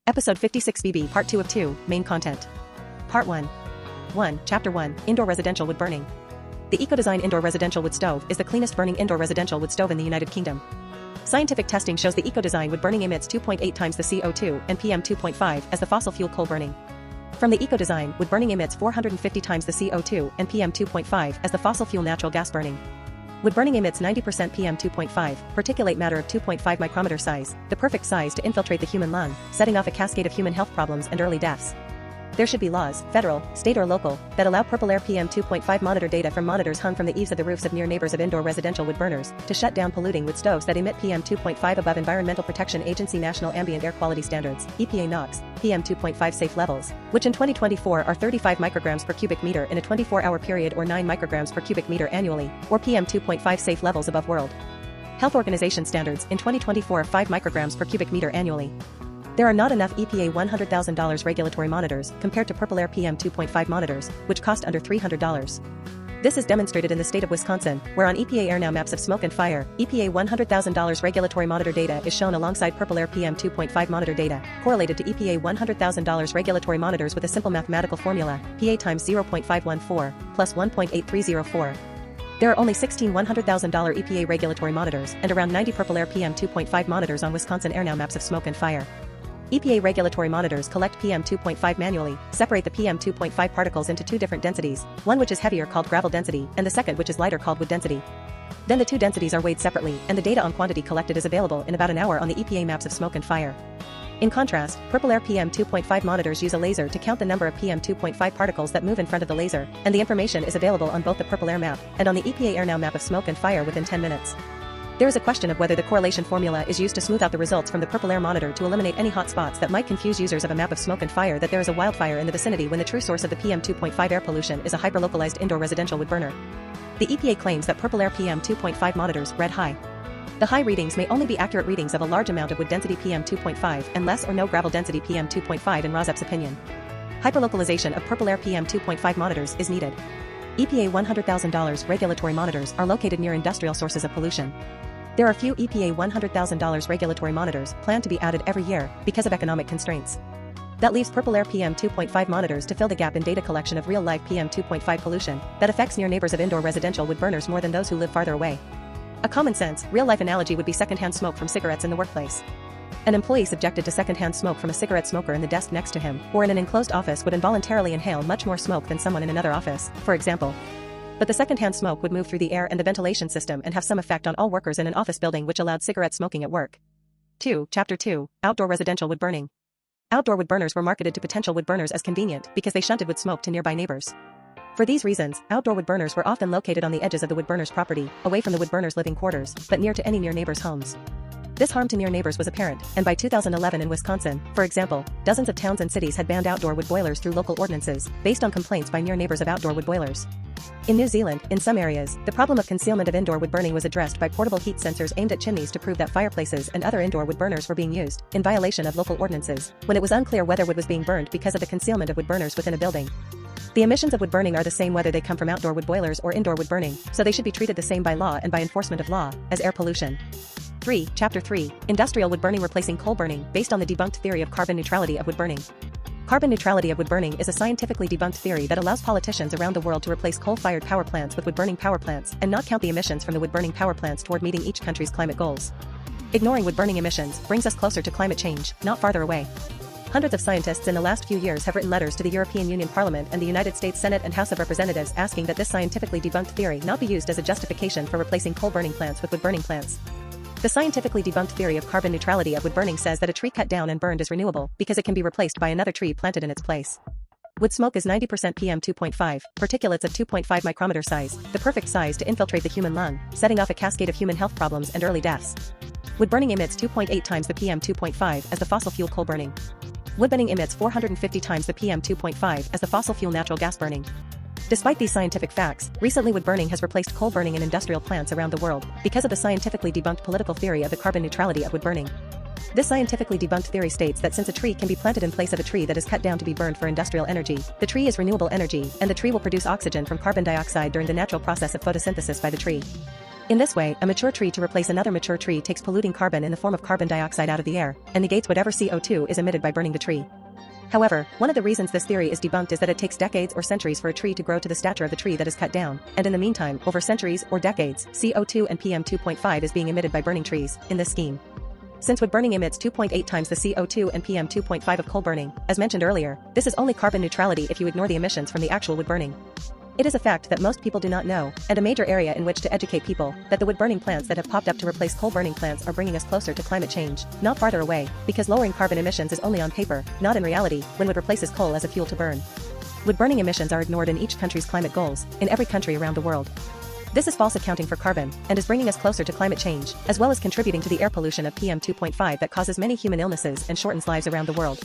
Episode 56BB Part 2 of 2, Main Content. Part 1. Chapter 1, Indoor Residential Wood Burning. The Ecodesign Indoor Residential Wood Stove is the cleanest burning indoor residential wood stove in the United Kingdom. Scientific testing shows the Ecodesign wood burning emits 2.8 times the CO2 and PM2.5 as the fossil fuel coal burning. From the Ecodesign, wood burning emits 450 times the CO2 and PM2.5 as the fossil fuel natural gas burning. Wood burning emits 90% PM2.5, particulate matter of 2.5 micrometer size, the perfect size to infiltrate the human lung, setting off a cascade of human health problems and early deaths. There should be laws, federal, state or local, that allow PurpleAir PM2.5 monitor data from monitors hung from the eaves of the roofs of near neighbors of indoor residential wood burners to shut down polluting wood stoves that emit PM2.5 above Environmental Protection Agency National Ambient Air Quality Standards, EPA NAAQS, PM2.5 safe levels, which in 2024 are 35 micrograms per cubic meter in a 24-hour period or 9 micrograms per cubic meter annually, or PM2.5 safe levels above World Health Organization standards in 2024 5 micrograms per cubic meter annually. There are not enough EPA $100,000 regulatory monitors compared to PurpleAir PM2.5 monitors, which cost under $300. This is demonstrated in the state of Wisconsin, where on EPA Air NAAQS maps of smoke and fire, EPA $100,000 regulatory monitor data is shown alongside PurpleAir PM2.5 monitor data, correlated to EPA $100,000 regulatory monitors with a simple mathematical formula, PA times 0.514, plus 1.8304. There are only 16 $100,000 EPA regulatory monitors and around 90 PurpleAir PM2.5 monitors on Wisconsin Air NAAQS maps of smoke and fire. EPA regulatory monitors collect PM2.5 manually, separate the PM2.5 particles into two different densities, one which is heavier called gravel density and the second which is lighter called wood density. Then the two densities are weighed separately and the data on quantity collected is available in about an hour on the EPA maps of smoke and fire. In contrast, PurpleAir PM2.5 monitors use a laser to count the number of PM2.5 particles that move in front of the laser, and the information is available on both the PurpleAir map and on the EPA Air NAAQS map of smoke and fire within 10 minutes. There is a question of whether the correlation formula is used to smooth out the results from the PurpleAir monitor to eliminate any hot spots that might confuse users of a map of smoke and fire that there is a wildfire in the vicinity when the true source of the PM2.5 air pollution is a hyperlocalized indoor residential wood burner. The EPA claims that PurpleAir PM2.5 monitors read high. The high readings may only be accurate readings of a large amount of wood density PM2.5 and less or no gravel density PM2.5 in ROSEP's opinion. Hyperlocalization of PurpleAir PM2.5 monitors is needed. EPA $100,000 regulatory monitors are located near industrial sources of pollution. There are few EPA $100,000 regulatory monitors planned to be added every year because of economic constraints. That leaves PurpleAir PM2.5 monitors to fill the gap in data collection of real-life PM2.5 pollution that affects near neighbors of indoor residential wood burners more than those who live farther away. A common sense, real-life analogy would be secondhand smoke from cigarettes in the workplace. An employee subjected to secondhand smoke from a cigarette smoker in the desk next to him or in an enclosed office would involuntarily inhale much more smoke than someone in another office, for example. But the secondhand smoke would move through the air and the ventilation system and have some effect on all workers in an office building, which allowed cigarette smoking at work. Chapter 2, Outdoor Residential Wood Burning. Outdoor wood burners were marketed to potential wood burners as convenient because they shunted wood smoke to nearby neighbors. For these reasons, outdoor wood burners were often located on the edges of the wood burner's property, away from the wood burner's living quarters, but near to any near neighbors' homes. This harm to near neighbors was apparent, and by 2011 in Wisconsin, for example, dozens of towns and cities had banned outdoor wood boilers through local ordinances, based on complaints by near neighbors of outdoor wood boilers. In New Zealand, in some areas, the problem of concealment of indoor wood burning was addressed by portable heat sensors aimed at chimneys to prove that fireplaces and other indoor wood burners were being used, in violation of local ordinances, when it was unclear whether wood was being burned because of the concealment of wood burners within a building. The emissions of wood burning are the same whether they come from outdoor wood boilers or indoor wood burning, so they should be treated the same by law and by enforcement of law, as air pollution. Chapter 3, Industrial Wood Burning Replacing Coal Burning, based on the debunked theory of carbon neutrality of wood burning. Carbon neutrality of wood burning is a scientifically debunked theory that allows politicians around the world to replace coal-fired power plants with wood-burning power plants and not count the emissions from the wood-burning power plants toward meeting each country's climate goals. Ignoring wood-burning emissions brings us closer to climate change, not farther away. Hundreds of scientists in the last few years have written letters to the European Union Parliament and the United States Senate and House of Representatives asking that this scientifically debunked theory not be used as a justification for replacing coal-burning plants with wood-burning plants. The scientifically debunked theory of carbon neutrality of wood burning says that a tree cut down and burned is renewable because it can be replaced by another tree planted in its place. Wood smoke is 90% PM2.5, particulates of 2.5 micrometer size, the perfect size to infiltrate the human lung, setting off a cascade of human health problems and early deaths. Wood burning emits 2.8 times the PM2.5 as the fossil fuel coal burning. Wood burning emits 450 times the PM2.5 as the fossil fuel natural gas burning. Despite these scientific facts, recently wood burning has replaced coal burning in industrial plants around the world because of the scientifically debunked political theory of the carbon neutrality of wood burning. This scientifically debunked theory states that since a tree can be planted in place of a tree that is cut down to be burned for industrial energy, the tree is renewable energy and the tree will produce oxygen from carbon dioxide during the natural process of photosynthesis by the tree. In this way, a mature tree to replace another mature tree takes polluting carbon in the form of carbon dioxide out of the air, and negates whatever CO2 is emitted by burning the tree. However, one of the reasons this theory is debunked is that it takes decades or centuries for a tree to grow to the stature of the tree that is cut down, and in the meantime, over centuries or decades, CO2 and PM2.5 is being emitted by burning trees, in this scheme. Since wood burning emits 2.8 times the CO2 and PM2.5 of coal burning, as mentioned earlier, this is only carbon neutrality if you ignore the emissions from the actual wood burning. It is a fact that most people do not know, and a major area in which to educate people, that the wood-burning plants that have popped up to replace coal-burning plants are bringing us closer to climate change, not farther away, because lowering carbon emissions is only on paper, not in reality, when wood replaces coal as a fuel to burn. Wood-burning emissions are ignored in each country's climate goals, in every country around the world. This is false accounting for carbon, and is bringing us closer to climate change, as well as contributing to the air pollution of PM2.5 that causes many human illnesses and shortens lives around the world.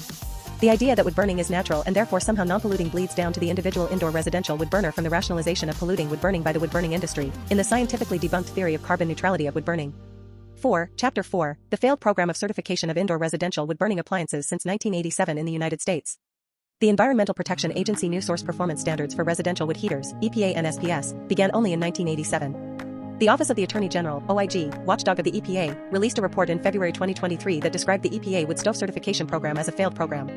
The idea that wood burning is natural and therefore somehow non-polluting bleeds down to the individual indoor residential wood burner from the rationalization of polluting wood burning by the wood burning industry, in the scientifically debunked theory of carbon neutrality of wood burning. 4. Chapter 4, the failed program of certification of indoor residential wood burning appliances since 1987 in the United States. The Environmental Protection Agency New Source Performance Standards for Residential Wood Heaters, EPA NAAQS, began only in 1987. The Office of the Attorney General, OIG, watchdog of the EPA, released a report in February 2023 that described the EPA wood stove certification program as a failed program.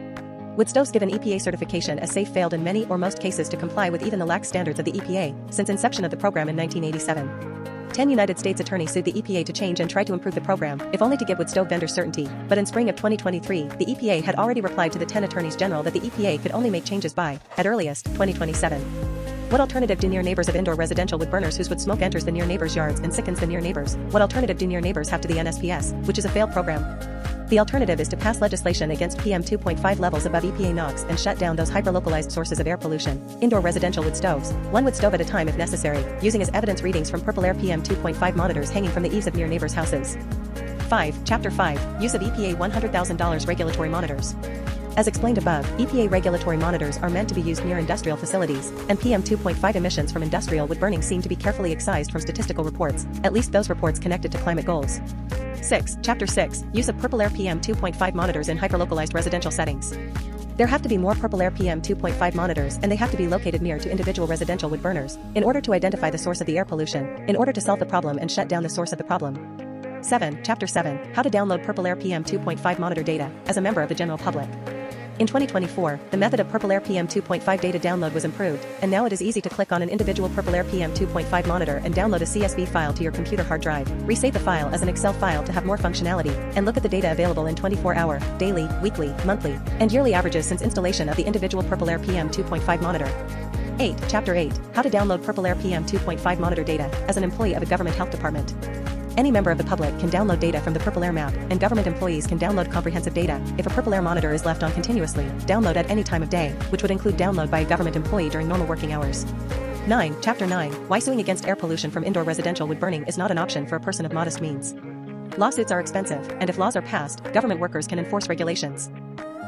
Wood stoves given EPA certification as safe failed in many or most cases to comply with even the lax standards of the EPA, since inception of the program in 1987. 10 United States attorneys sued the EPA to change and try to improve the program, if only to give wood stove vendors certainty, but in spring of 2023, the EPA had already replied to the 10 attorneys general that the EPA could only make changes by, at earliest, 2027. What alternative do near neighbors of indoor residential wood burners whose wood smoke enters the near neighbors' yards and sickens the near neighbors? What alternative do near neighbors have to the NSPS, which is a failed program? The alternative is to pass legislation against PM2.5 levels above EPA NAAQS and shut down those hyperlocalized sources of air pollution, indoor residential wood stoves, one wood stove at a time if necessary, using as evidence readings from PurpleAir PM2.5 monitors hanging from the eaves of near neighbors' houses. 5. Chapter 5, Use of EPA $100,000 Regulatory Monitors. As explained above, EPA regulatory monitors are meant to be used near industrial facilities, and PM2.5 emissions from industrial wood burning seem to be carefully excised from statistical reports, at least those reports connected to climate goals. 6. Chapter 6, Use of PurpleAir PM2.5 monitors in hyperlocalized residential settings. There have to be more PurpleAir PM2.5 monitors, and they have to be located near to individual residential wood burners, in order to identify the source of the air pollution, in order to solve the problem and shut down the source of the problem. 7. Chapter 7, How to download PurpleAir PM2.5 monitor data, as a member of the general public. In 2024, the method of PurpleAir PM2.5 data download was improved, and now it is easy to click on an individual PurpleAir PM2.5 monitor and download a CSV file to your computer hard drive, resave the file as an Excel file to have more functionality, and look at the data available in 24-hour, daily, weekly, monthly, and yearly averages since installation of the individual PurpleAir PM2.5 monitor. 8. Chapter 8, How to download PurpleAir PM2.5 monitor data, as an employee of a government health department. Any member of the public can download data from the PurpleAir map, and government employees can download comprehensive data if a PurpleAir monitor is left on continuously, download at any time of day, which would include download by a government employee during normal working hours. 9. Chapter 9, Why suing against air pollution from indoor residential wood burning is not an option for a person of modest means. Lawsuits are expensive, and if laws are passed, government workers can enforce regulations.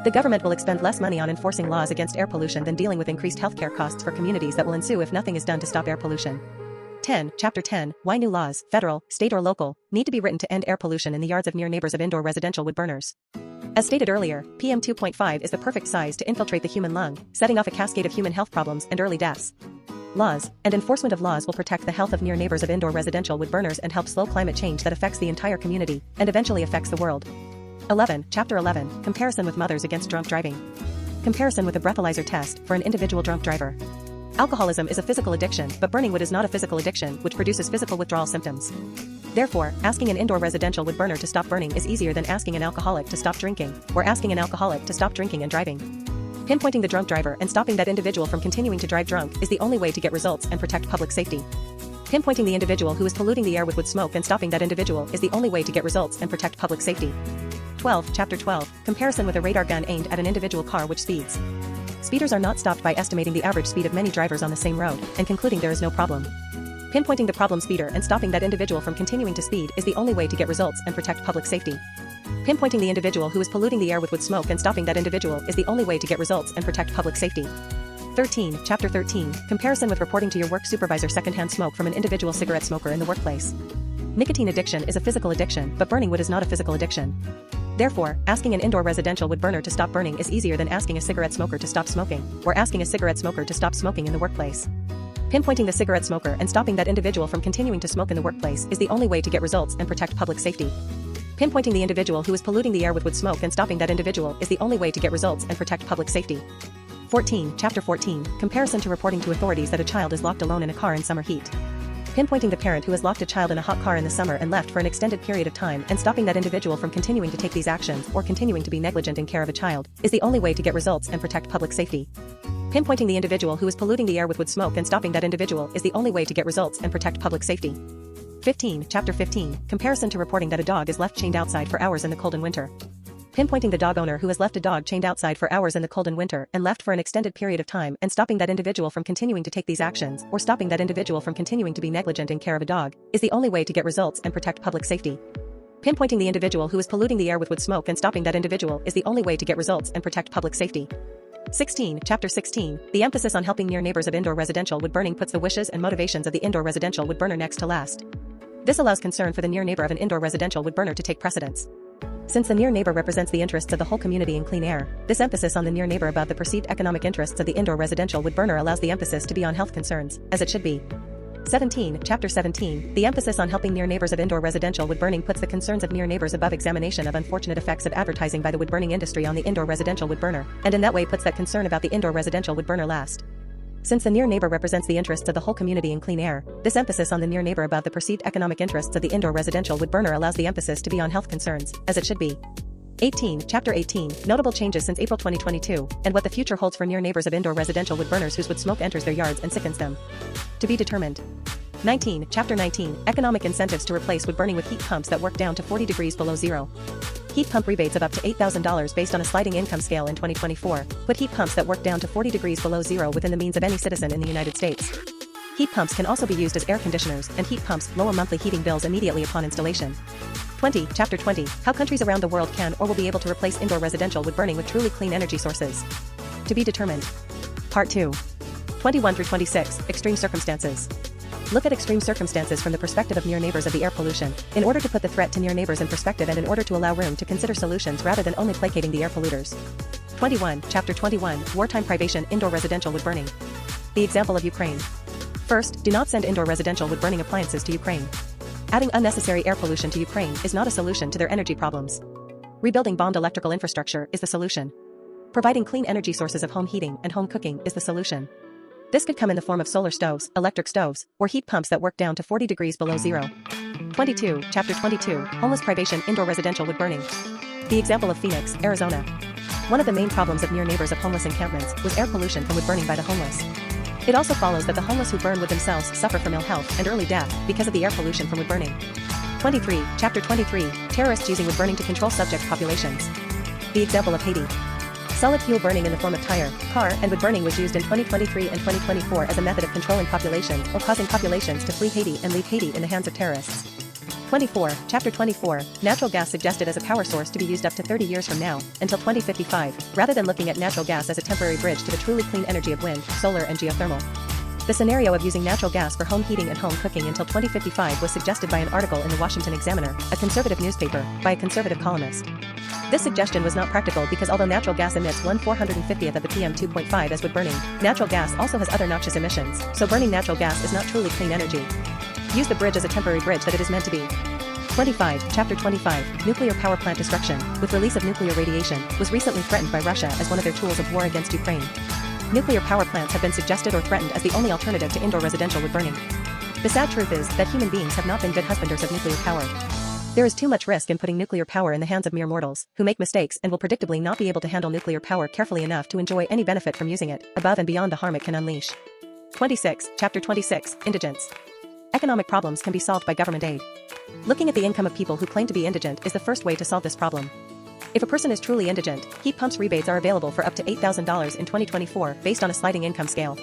The government will expend less money on enforcing laws against air pollution than dealing with increased healthcare costs for communities that will ensue if nothing is done to stop air pollution. 10. Chapter 10, Why new laws, federal, state or local, need to be written to end air pollution in the yards of near neighbors of indoor residential wood burners. As stated earlier, PM2.5 is the perfect size to infiltrate the human lung, setting off a cascade of human health problems and early deaths. Laws and enforcement of laws will protect the health of near neighbors of indoor residential wood burners and help slow climate change that affects the entire community and eventually affects the world. 11. Chapter 11, Comparison with mothers against drunk driving. Comparison with a breathalyzer test for an individual drunk driver. Alcoholism is a physical addiction, but burning wood is not a physical addiction, which produces physical withdrawal symptoms. Therefore, asking an indoor residential wood burner to stop burning is easier than asking an alcoholic to stop drinking, or asking an alcoholic to stop drinking and driving. Pinpointing the drunk driver and stopping that individual from continuing to drive drunk is the only way to get results and protect public safety. Pinpointing the individual who is polluting the air with wood smoke and stopping that individual is the only way to get results and protect public safety. 12. Chapter 12, Comparison with a radar gun aimed at an individual car which speeds. Speeders are not stopped by estimating the average speed of many drivers on the same road and concluding there is no problem. Pinpointing the problem speeder and stopping that individual from continuing to speed is the only way to get results and protect public safety. Pinpointing the individual who is polluting the air with wood smoke and stopping that individual is the only way to get results and protect public safety. 13. Chapter 13, Comparison with reporting to your work supervisor secondhand smoke from an individual cigarette smoker in the workplace. Nicotine addiction is a physical addiction, but burning wood is not a physical addiction. Therefore, asking an indoor residential wood burner to stop burning is easier than asking a cigarette smoker to stop smoking, or asking a cigarette smoker to stop smoking in the workplace. Pinpointing the cigarette smoker and stopping that individual from continuing to smoke in the workplace is the only way to get results and protect public safety. Pinpointing the individual who is polluting the air with wood smoke and stopping that individual is the only way to get results and protect public safety. 14. Chapter 14. Comparison to reporting to authorities that a child is locked alone in a car in summer heat. Pinpointing the parent who has locked a child in a hot car in the summer and left for an extended period of time and stopping that individual from continuing to take these actions or continuing to be negligent in care of a child is the only way to get results and protect public safety. Pinpointing the individual who is polluting the air with wood smoke and stopping that individual is the only way to get results and protect public safety. 15. Chapter 15. Comparison to reporting that a dog is left chained outside for hours in the cold and winter. Pinpointing the dog owner who has left a dog chained outside for hours in the cold and winter and left for an extended period of time and stopping that individual from continuing to take these actions or stopping that individual from continuing to be negligent in care of a dog is the only way to get results and protect public safety. Pinpointing the individual who is polluting the air with wood smoke and stopping that individual is the only way to get results and protect public safety. 16. Chapter 16. The emphasis on helping near neighbors of indoor residential wood burning puts the wishes and motivations of the indoor residential wood burner next to last. This allows concern for the near neighbor of an indoor residential wood burner to take precedence. Since the near neighbor represents the interests of the whole community in clean air, this emphasis on the near neighbor above the perceived economic interests of the indoor residential wood burner allows the emphasis to be on health concerns, as it should be. 17. Chapter 17. The emphasis on helping near neighbors of indoor residential wood burning puts the concerns of near neighbors above examination of unfortunate effects of advertising by the wood burning industry on the indoor residential wood burner, and in that way puts that concern about the indoor residential wood burner last. Since the near neighbor represents the interests of the whole community in clean air, this emphasis on the near neighbor above the perceived economic interests of the indoor residential wood burner allows the emphasis to be on health concerns, as it should be. 18. Chapter 18. Notable changes since April 2022, and what the future holds for near neighbors of indoor residential wood burners whose wood smoke enters their yards and sickens them. To be determined. 19. Chapter 19. Economic incentives to replace wood burning with heat pumps that work down to 40 degrees below zero. Heat pump rebates of up to $8,000 based on a sliding income scale in 2024 put heat pumps that work down to 40 degrees below zero within the means of any citizen in the United States. Heat pumps can also be used as air conditioners, and heat pumps lower monthly heating bills immediately upon installation. 20. Chapter 20. How countries around the world can or will be able to replace indoor residential wood burning with truly clean energy sources. To be determined. Part 2. 21 through 26. Extreme circumstances. Look at extreme circumstances from the perspective of near neighbors of the air pollution, in order to put the threat to near neighbors in perspective and in order to allow room to consider solutions rather than only placating the air polluters. 21. Chapter 21. Wartime privation indoor residential wood burning. The example of Ukraine. First, do not send indoor residential wood burning appliances to Ukraine. Adding unnecessary air pollution to Ukraine is not a solution to their energy problems. Rebuilding bombed electrical infrastructure is the solution. Providing clean energy sources of home heating and home cooking is the solution. This could come in the form of solar stoves, electric stoves, or heat pumps that work down to 40 degrees below zero. 22. Chapter 22. Homeless privation indoor residential wood burning. The example of Phoenix, Arizona. One of the main problems of near neighbors of homeless encampments was air pollution from wood burning by the homeless. It also follows that the homeless who burn wood themselves suffer from ill health and early death because of the air pollution from wood burning. 23. Chapter 23. Terrorists using wood burning to control subject populations. The example of Haiti. Solid fuel burning in the form of tire, car, and wood burning was used in 2023 and 2024 as a method of controlling populations or causing populations to flee Haiti and leave Haiti in the hands of terrorists. 24. Chapter 24. Natural gas suggested as a power source to be used up to 30 years from now, until 2055, rather than looking at natural gas as a temporary bridge to the truly clean energy of wind, solar, and geothermal. The scenario of using natural gas for home heating and home cooking until 2055 was suggested by an article in the Washington Examiner, a conservative newspaper, by a conservative columnist. This suggestion was not practical because although natural gas emits 1/450th of the PM2.5 as wood burning, natural gas also has other noxious emissions, so burning natural gas is not truly clean energy. Use the bridge as a temporary bridge that it is meant to be. 25. Chapter 25. Nuclear power plant destruction, with release of nuclear radiation, was recently threatened by Russia as one of their tools of war against Ukraine. Nuclear power plants have been suggested or threatened as the only alternative to indoor residential wood burning. The sad truth is that human beings have not been good husbanders of nuclear power. There is too much risk in putting nuclear power in the hands of mere mortals, who make mistakes and will predictably not be able to handle nuclear power carefully enough to enjoy any benefit from using it, above and beyond the harm it can unleash. 26. Chapter 26. Indigence. Economic problems can be solved by government aid. Looking at the income of people who claim to be indigent is the first way to solve this problem. If a person is truly indigent, heat pumps rebates are available for up to $8,000 in 2024 based on a sliding income scale.